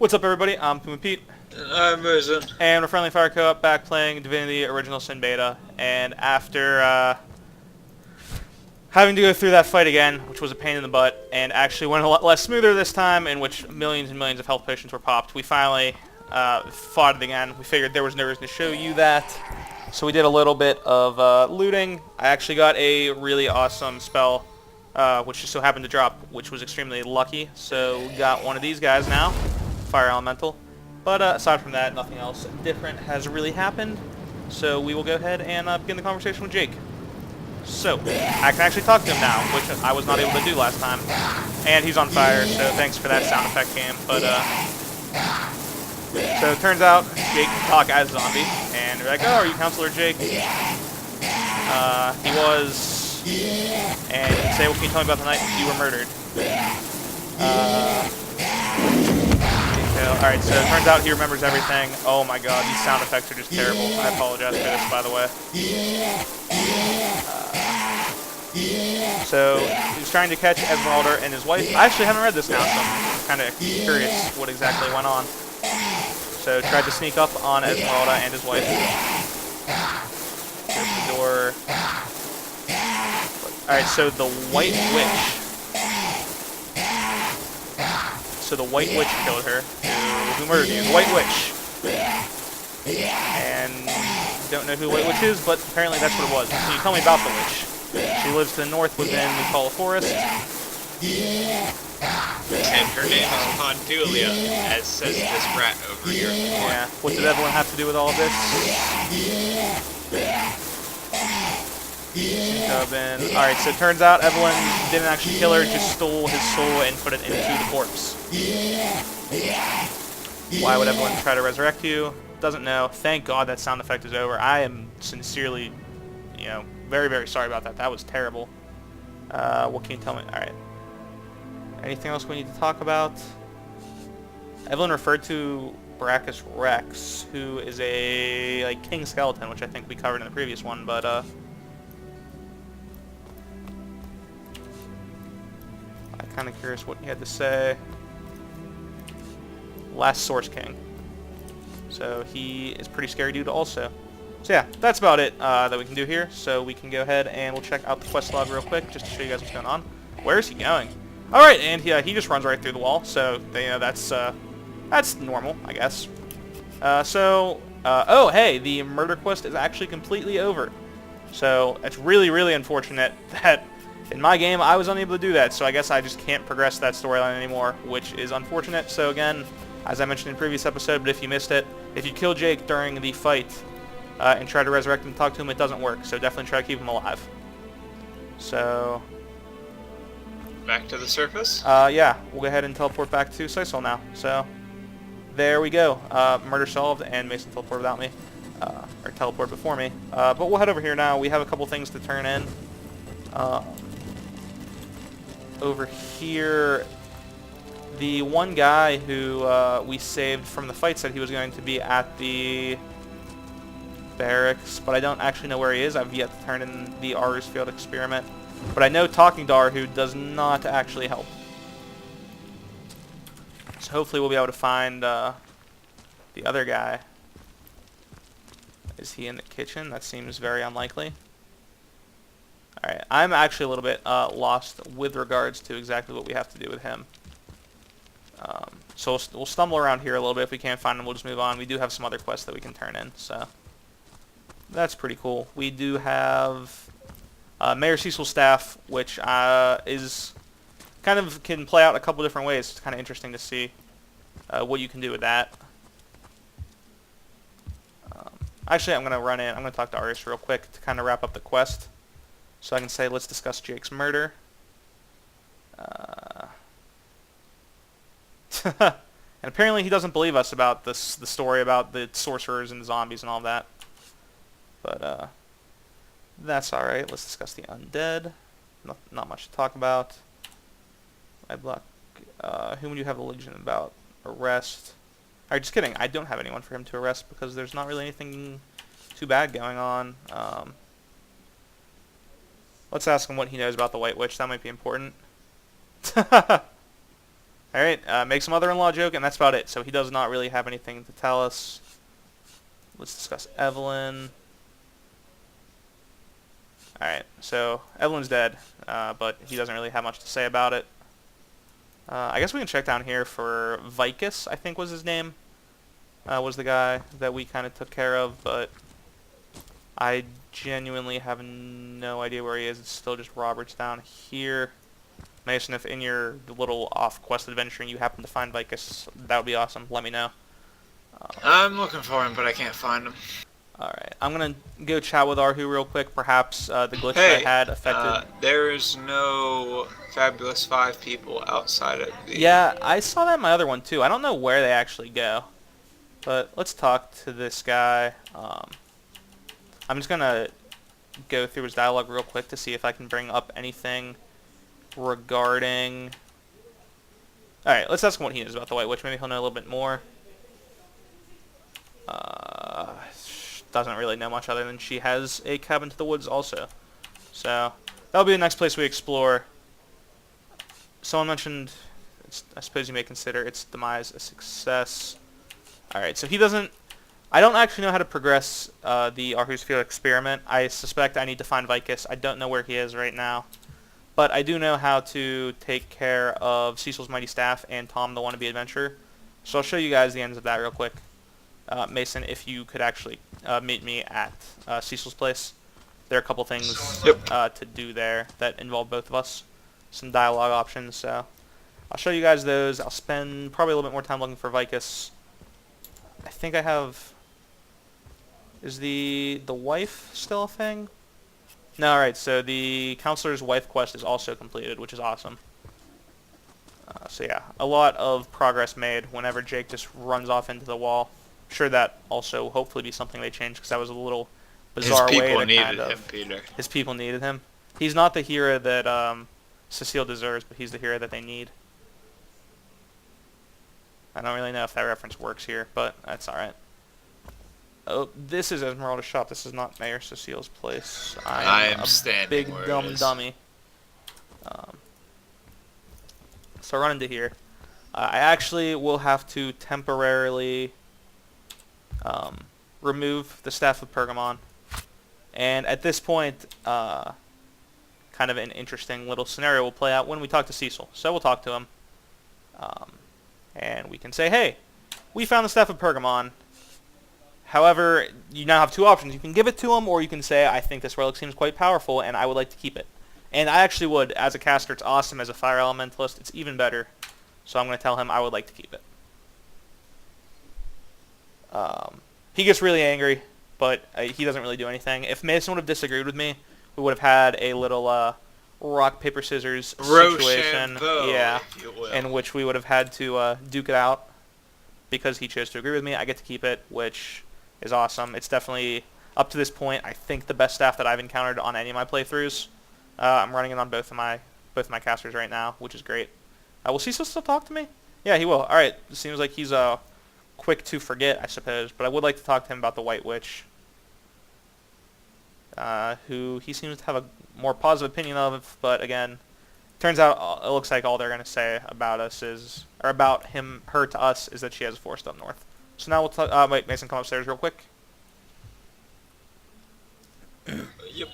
What's up, everybody? I'm Puma Pete, I'm Muzen. and we're Friendly Fire Co-op back playing Divinity Original Sin Beta. And after having to go through that fight again, which was a pain in the butt, and actually went a lot less smoother this time, in which millions and millions of health potions were popped, we finally fought it again. We figured there was no reason to show you that, so we did a little bit of looting. I actually got a really awesome spell, which just so happened to drop, which was extremely lucky. So we got one of these guys now. Fire Elemental. But aside from that, nothing else different has really happened. So we will go ahead and begin the conversation with Jake. So, I can actually talk to him now, which I was not able to do last time. And he's on fire, so thanks for that sound effect game. But, so it turns out Jake can talk as a zombie. And you're like, oh, are you Counselor Jake? He was. And you say, what can you tell me about the night you were murdered? Alright, so it turns out he remembers everything. Oh my god, these sound effects are just terrible. I apologize for this, by the way. So, he was trying to catch Esmeralda and his wife. I actually haven't read this now, so I'm kind of curious what exactly went on. So, tried to sneak up on Esmeralda and his wife. There's the door. Alright, so the White Witch. So the White Witch killed her. Who murdered you? The White Witch. And don't know who the White Witch is, but apparently that's what it was. Can you tell me about the witch? She lives to the north within the Call of Forest. And her name is Condulia, as says this rat over here. Yeah. What did Evelyn have to do with all of this? Alright, so it turns out Evelyn didn't actually kill her, just stole his soul and put it into the corpse. Why would Evelyn try to resurrect you? Doesn't know. Thank God that sound effect is over. I am sincerely, very, very sorry about that. That was terrible. What can you tell me? Alright. Anything else we need to talk about? Evelyn referred to Brachus Rex, who is a king skeleton, which I think we covered in the previous one, but I'm kind of curious what he had to say. Last Source King. So he is pretty scary dude also. So yeah, that's about it that we can do here. So we can go ahead and we'll check out the quest log real quick just to show you guys what's going on. Where is he going? Alright, and he just runs right through the wall. So that's normal, I guess. Oh hey, the murder quest is actually completely over. So it's really, really unfortunate that in my game I was unable to do that. So I guess I just can't progress that storyline anymore, which is unfortunate. So again, as I mentioned in the previous episode, but if you missed it, if you kill Jake during the fight and try to resurrect him and talk to him, it doesn't work. So definitely try to keep him alive. So Back to the surface? yeah, we'll go ahead and teleport back to Sisal now. So there we go. Murder solved, and Mason teleport without me. Or teleport before me. But we'll head over here now. We have a couple things to turn in. Over here, the one guy who we saved from the fight said he was going to be at the barracks, but I don't actually know where he is. I've yet to turn in the Aru's Field experiment. But I know talking to Aru does not actually help. So hopefully we'll be able to find the other guy. Is he in the kitchen? That seems very unlikely. Alright, I'm actually a little bit lost with regards to exactly what we have to do with him. So we'll stumble around here a little bit. If we can't find him, we'll just move on. We do have some other quests that we can turn in, so that's pretty cool. We do have Mayor Cecil's staff, which is kind of can play out a couple different ways. It's kind of interesting to see what you can do with that. Actually, I'm going to run in. I'm going to talk to Arius real quick to kind of wrap up the quest. So I can say, let's discuss Jake's murder. And apparently he doesn't believe us about the story about the sorcerers and the zombies and all that. But that's alright. Let's discuss the undead. Not much to talk about. I block. Whom would you have a legion about? Arrest. Alright, just kidding. I don't have anyone for him to arrest because there's not really anything too bad going on. Let's ask him what he knows about the White Witch. That might be important. All right, make some mother-in-law joke, and that's about it. So he does not really have anything to tell us. Let's discuss Evelyn. All right, so Evelyn's dead, but he doesn't really have much to say about it. I guess we can check down here for Vicus, I think was his name. Was the guy that we kind of took care of, but I genuinely have no idea where he is. It's still just Roberts down here. Mason, if in your little off-quest adventuring you happen to find Vicus, that would be awesome. Let me know. I'm looking for him, but I can't find him. Alright, I'm going to go chat with Arhu real quick. Perhaps the glitch that I had affected... there is no Fabulous 5 people outside of the... Yeah, I saw that in my other one too. I don't know where they actually go. But let's talk to this guy. I'm just going to go through his dialogue real quick to see if I can bring up anything regarding... Alright, let's ask him what he knows about the White Witch. Maybe he'll know a little bit more. Doesn't really know much other than she has a cabin to the woods also. So, that'll be the next place we explore. Someone mentioned, I suppose you may consider its demise a success. Alright, so he doesn't... I don't actually know how to progress the Arhu's Field experiment. I suspect I need to find Vicus. I don't know where he is right now. But I do know how to take care of Cecil's Mighty Staff and Tom the Wannabe Adventurer. So I'll show you guys the ends of that real quick. Mason, if you could actually meet me at Cecil's place. There are a couple things to do there that involve both of us. Some dialogue options, so I'll show you guys those. I'll spend probably a little bit more time looking for Vicus. I think I have... Is the wife still a thing? No, alright, so the counselor's wife quest is also completed, which is awesome. So yeah, a lot of progress made whenever Jake just runs off into the wall. I'm sure that also hopefully be something they change, because that was a little bizarre way to kind of... His people needed him, Peter. His people needed him. He's not the hero that Cecile deserves, but he's the hero that they need. I don't really know if that reference works here, but that's alright. Oh, this is Esmeralda's shop. This is not Mayor Cecile's place. I am standing big where dumb it is. dummy. So I run into here. I actually will have to temporarily remove the Staff of Pergamon. And at this point, kind of an interesting little scenario will play out when we talk to Cecil. So we'll talk to him. And we can say, hey, we found the Staff of Pergamon. However, you now have two options. You can give it to him, or you can say, I think this relic seems quite powerful, and I would like to keep it. And I actually would. As a caster, it's awesome. As a fire elementalist, it's even better. So I'm going to tell him I would like to keep it. He gets really angry, but he doesn't really do anything. If Mason would have disagreed with me, we would have had a little rock, paper, scissors situation. Yeah, in which we would have had to duke it out. Because he chose to agree with me, I get to keep it, which is awesome. It's definitely, up to this point, I think the best staff that I've encountered on any of my playthroughs. I'm running it on both of my casters right now, which is great. Will Cecil still talk to me? Yeah, he will. Alright, it seems like he's quick to forget, I suppose. But I would like to talk to him about the White Witch. Who he seems to have a more positive opinion of, but again, turns out it looks like all they're going to say about us is, or about her to us, is that she has a forest up north. So now we'll talk, wait, Mason, come upstairs real quick. Yep.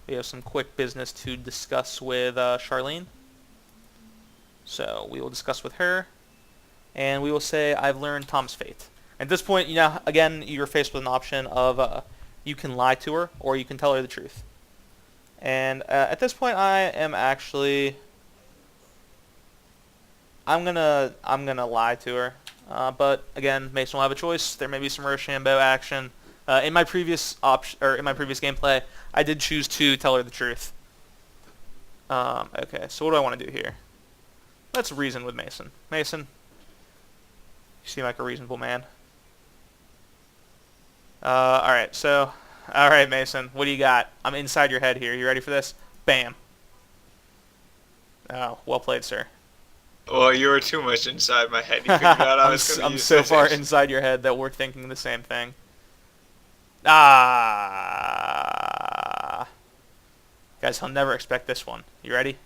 We have some quick business to discuss with Charlene. So we will discuss with her, and we will say, I've learned Tom's fate. At this point, again, you're faced with an option of you can lie to her, or you can tell her the truth. And at this point, I am actually... I'm gonna lie to her, but again, Mason will have a choice. There may be some Rochambeau action. In my previous gameplay, I did choose to tell her the truth. Okay, so what do I want to do here? Let's reason with Mason. Mason, you seem like a reasonable man. All right, Mason, what do you got? I'm inside your head here. You ready for this? Bam. Oh, well played, sir. Well, you were too much inside my head. You figured out I was going to I'm use so physics. far inside your head that we're thinking the same thing. Guys, he'll never expect this one. You ready?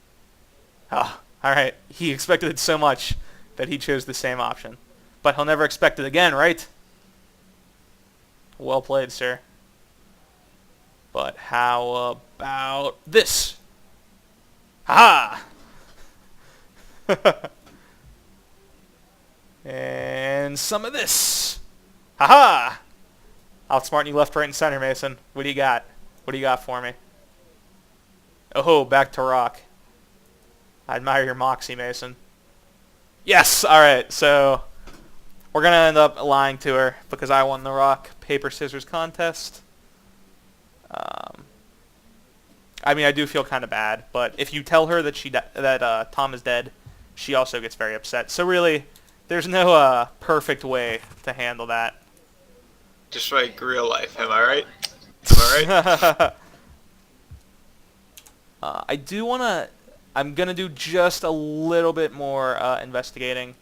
Oh, alright. He expected it so much. that he chose the same option. But he'll never expect it again, right? Well played, sir. But how about this? Ha! And some of this. Ha-ha! Outsmarting you left, right, and center, Mason. What do you got? What do you got for me? Oh, back to rock. I admire your moxie, Mason. Yes! Alright, so we're going to end up lying to her because I won the rock, paper, scissors contest. I mean, I do feel kind of bad, but if you tell her that Tom is dead, she also gets very upset. So really, there's no perfect way to handle that. Just like real life, am I right? Am I right? I do want to... I'm going to do just a little bit more investigating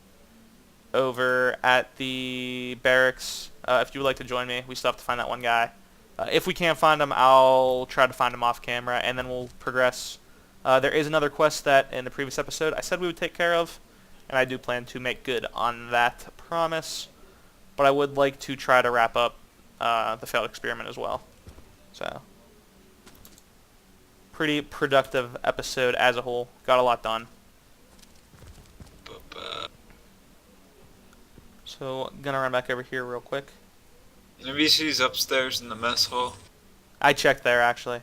over at the barracks. If you would like to join me, we still have to find that one guy. If we can't find him, I'll try to find him off camera, and then we'll progress. There is another quest that in the previous episode I said we would take care of, and I do plan to make good on that promise. But I would like to try to wrap up the failed experiment as well. So, pretty productive episode as a whole. Got a lot done. So, gonna run back over here real quick. Maybe she's upstairs in the mess hall. I checked there, actually.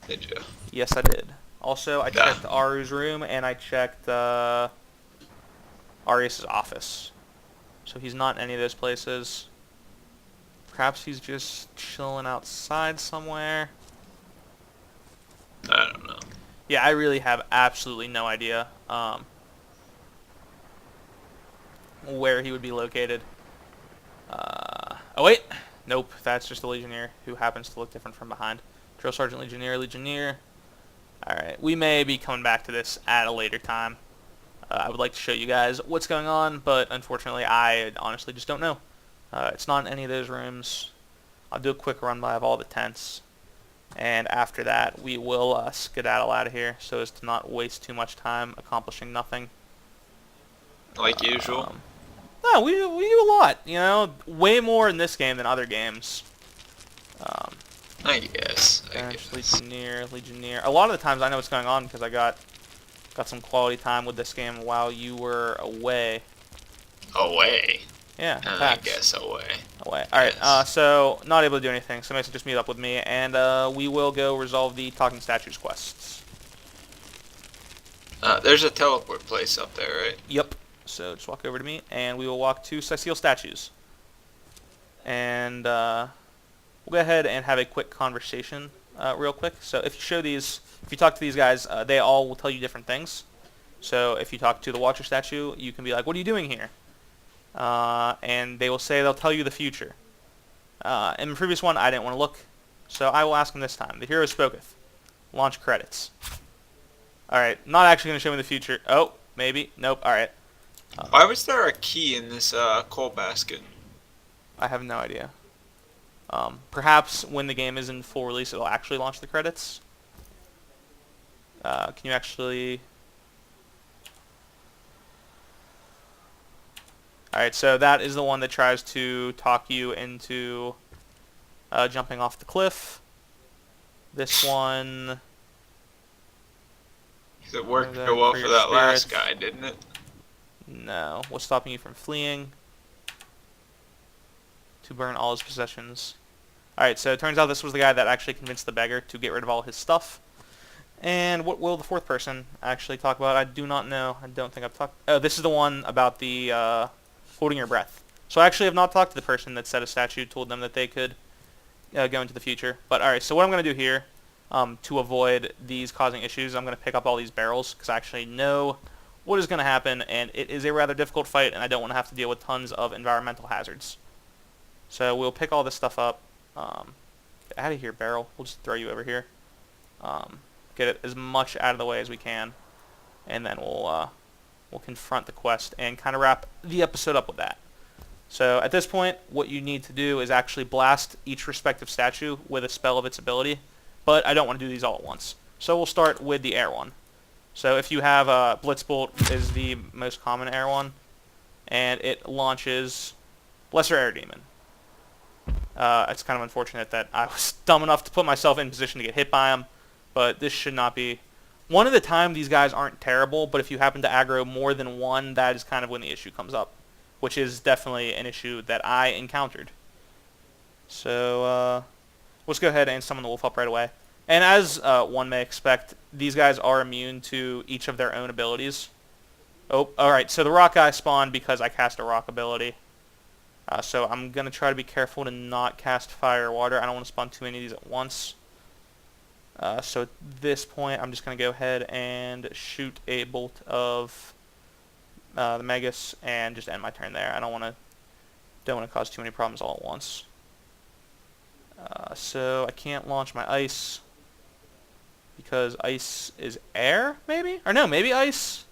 Did you? Yes, I did. Also, I checked Aru's room, and I checked Arias' office. So he's not in any of those places. Perhaps he's just chilling outside somewhere. I don't know. Yeah, I really have absolutely no idea where he would be located. Oh, wait. Nope, that's just a Legionnaire who happens to look different from behind. Drill Sergeant Legionnaire, Legionnaire. Alright, we may be coming back to this at a later time. I would like to show you guys what's going on, but unfortunately I honestly just don't know. It's not in any of those rooms. I'll do a quick run-by of all the tents. And after that, we will skedaddle out of here so as to not waste too much time accomplishing nothing. Like usual? No, we do a lot, you know, way more in this game than other games. I guess. Legionnaire. A lot of the times I know what's going on because I got some quality time with this game while you were away. Away? Yeah, I guess away. Away. Alright, so not able to do anything, so Mason just meet up with me, and we will go resolve the Talking Statues quests. There's a teleport place up there, right? Yep. So just walk over to me, and we will walk to Cecile Statues. And we'll go ahead and have a quick conversation real quick. So if you talk to these guys, they all will tell you different things. So if you talk to the Watcher statue, you can be like, what are you doing here? And they will say they'll tell you the future. In the previous one, I didn't want to look, so I will ask them this time. The hero spoketh. Launch credits. Alright, not actually going to show me the future. Oh, maybe. Nope, alright. Why was there a key in this coal basket? I have no idea. Perhaps when the game is in full release, it'll actually launch the credits. Can you actually... Alright, so that is the one that tries to talk you into jumping off the cliff. This one... It worked so well for that last guy, didn't it? No. What's stopping you from fleeing? To burn all his possessions. Alright, so it turns out this was the guy that actually convinced the beggar to get rid of all his stuff. And what will the fourth person actually talk about? I do not know. I don't think I've talked... Oh, this is the one about the holding your breath. So I actually have not talked to the person that set a statue, told them that they could go into the future. But alright, so what I'm going to do here, to avoid these causing issues, I'm going to pick up all these barrels, because I actually know what is going to happen, and it is a rather difficult fight, and I don't want to have to deal with tons of environmental hazards. So we'll pick all this stuff up. Get out of here, barrel. We'll just throw you over here. Get it as much out of the way as we can, and then we'll confront the quest and kind of wrap the episode up with that. So at this point, what you need to do is actually blast each respective statue with a spell of its ability, but I don't want to do these all at once. So we'll start with the air one. So if you have Blitzbolt is the most common air one, and it launches Lesser Air Demon. It's kind of unfortunate that I was dumb enough to put myself in position to get hit by him, but this should not be. One at a time, these guys aren't terrible, but if you happen to aggro more than one, that is kind of when the issue comes up, which is definitely an issue that I encountered. So let's go ahead and summon the wolf up right away. And as one may expect, these guys are immune to each of their own abilities. Oh, alright, so the rock guy spawned because I cast a rock ability. So I'm going to try to be careful to not cast fire or water. I don't want to spawn too many of these at once. So at this point, I'm just going to go ahead and shoot a bolt of the Magus and just end my turn there. I don't want to cause too many problems all at once. So I can't launch my ice because ice is air, maybe? Or no, maybe ice?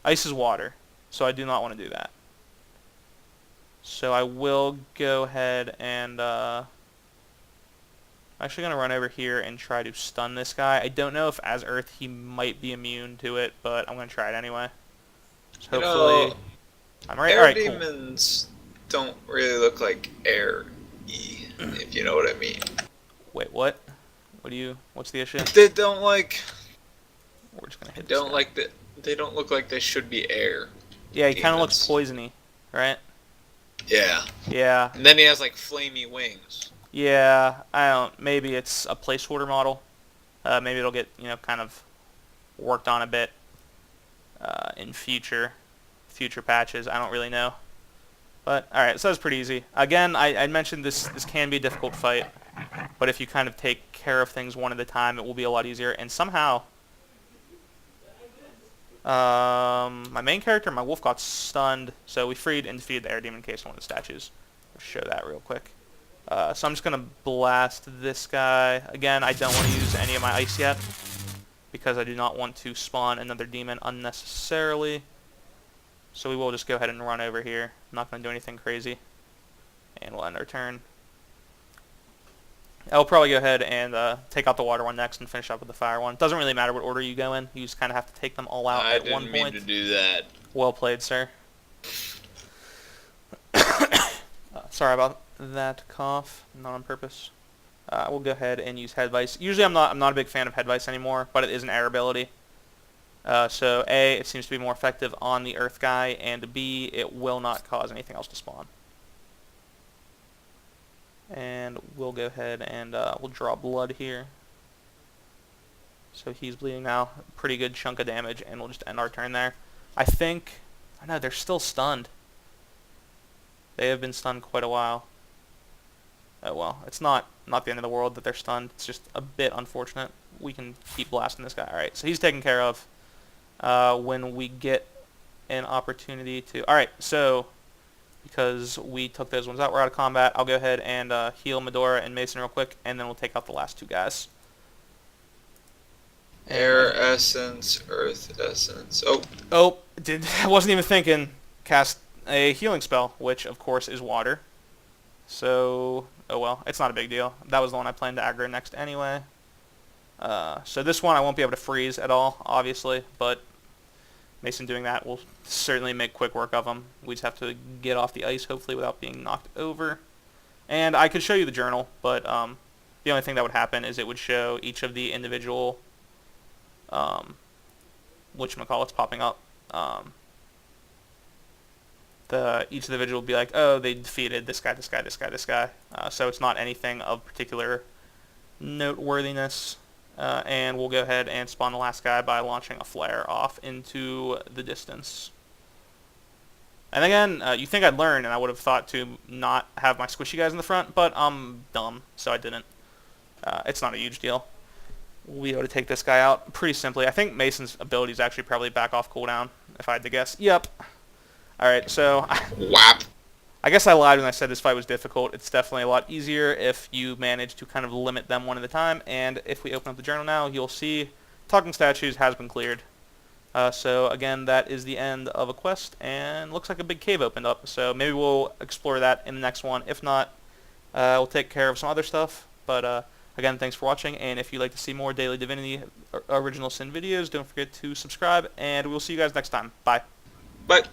Ice is water, so I do not want to do that. So I will go ahead and I'm actually going to run over here and try to stun this guy. I don't know if as Earth he might be immune to it, but I'm going to try it anyway. So hopefully I'm right. Air Alright, demons don't really look like air-y, if you know what I mean. Wait, what? What's the issue? They don't like. We're just going to hit They this don't guy. like the. They don't look like they should be air. Yeah, he kind of looks demons. poisony, right? Yeah. Yeah. And then he has like flamey wings. Yeah, maybe it's a placeholder model. Maybe it'll get, kind of worked on a bit in future patches. I don't really know. But, alright, so that was pretty easy. Again, I mentioned this can be a difficult fight, but if you kind of take care of things one at a time, it will be a lot easier. And somehow, my main character, my wolf, got stunned, so we freed and defeated the air demon in case one of the statues. I'll show that real quick. So I'm just going to blast this guy. Again, I don't want to use any of my ice yet, because I do not want to spawn another demon unnecessarily. So we will just go ahead and run over here. I'm not going to do anything crazy. And we'll end our turn. I'll probably go ahead and take out the water one next and finish up with the fire one. Doesn't really matter what order you go in. You just kind of have to take them all out at one point. I didn't mean to do that. Well played, sir. Sorry about that cough. Not on purpose. We'll go ahead and use Head Vice. Usually I'm not a big fan of Head Vice anymore, but it is an air ability. So A, it seems to be more effective on the Earth guy, and B, it will not cause anything else to spawn. And we'll go ahead and we'll draw blood here. So he's bleeding now. Pretty good chunk of damage, and we'll just end our turn there. I know, they're still stunned. They have been stunned quite a while. Oh well, it's not the end of the world that they're stunned. It's just a bit unfortunate. We can keep blasting this guy. Alright, so he's taken care of. When we get an opportunity to... Alright, so because we took those ones out, we're out of combat. I'll go ahead and heal Medora and Mason real quick, and then we'll take out the last two guys. Air essence, earth essence. Oh, I wasn't even thinking. Cast a healing spell, which of course is water. So, oh well, it's not a big deal. That was the one I planned to aggro next anyway. So this one I won't be able to freeze at all, obviously, but Mason doing that will certainly make quick work of him. We just have to get off the ice, hopefully, without being knocked over. And I could show you the journal, but the only thing that would happen is it would show each of the individual, whatchamacallits popping up. Each individual would be like, oh, they defeated this guy, this guy, this guy, this guy. So it's not anything of particular noteworthiness. And we'll go ahead and spawn the last guy by launching a flare off into the distance. And again, you think I'd learn, and I would have thought to not have my squishy guys in the front, but I'm dumb, so I didn't. It's not a huge deal. We'll be able to take this guy out pretty simply. I think Mason's ability is actually probably back off cooldown, if I had to guess. Yep. Alright, so... Whap! I guess I lied when I said this fight was difficult. It's definitely a lot easier if you manage to kind of limit them one at a time. And if we open up the journal now, you'll see Talking Statues has been cleared. So again, that is the end of a quest, and looks like a big cave opened up. So maybe we'll explore that in the next one. If not, we'll take care of some other stuff. But again, thanks for watching, and if you'd like to see more Daily Divinity Original Sin videos, don't forget to subscribe, and we'll see you guys next time. Bye. But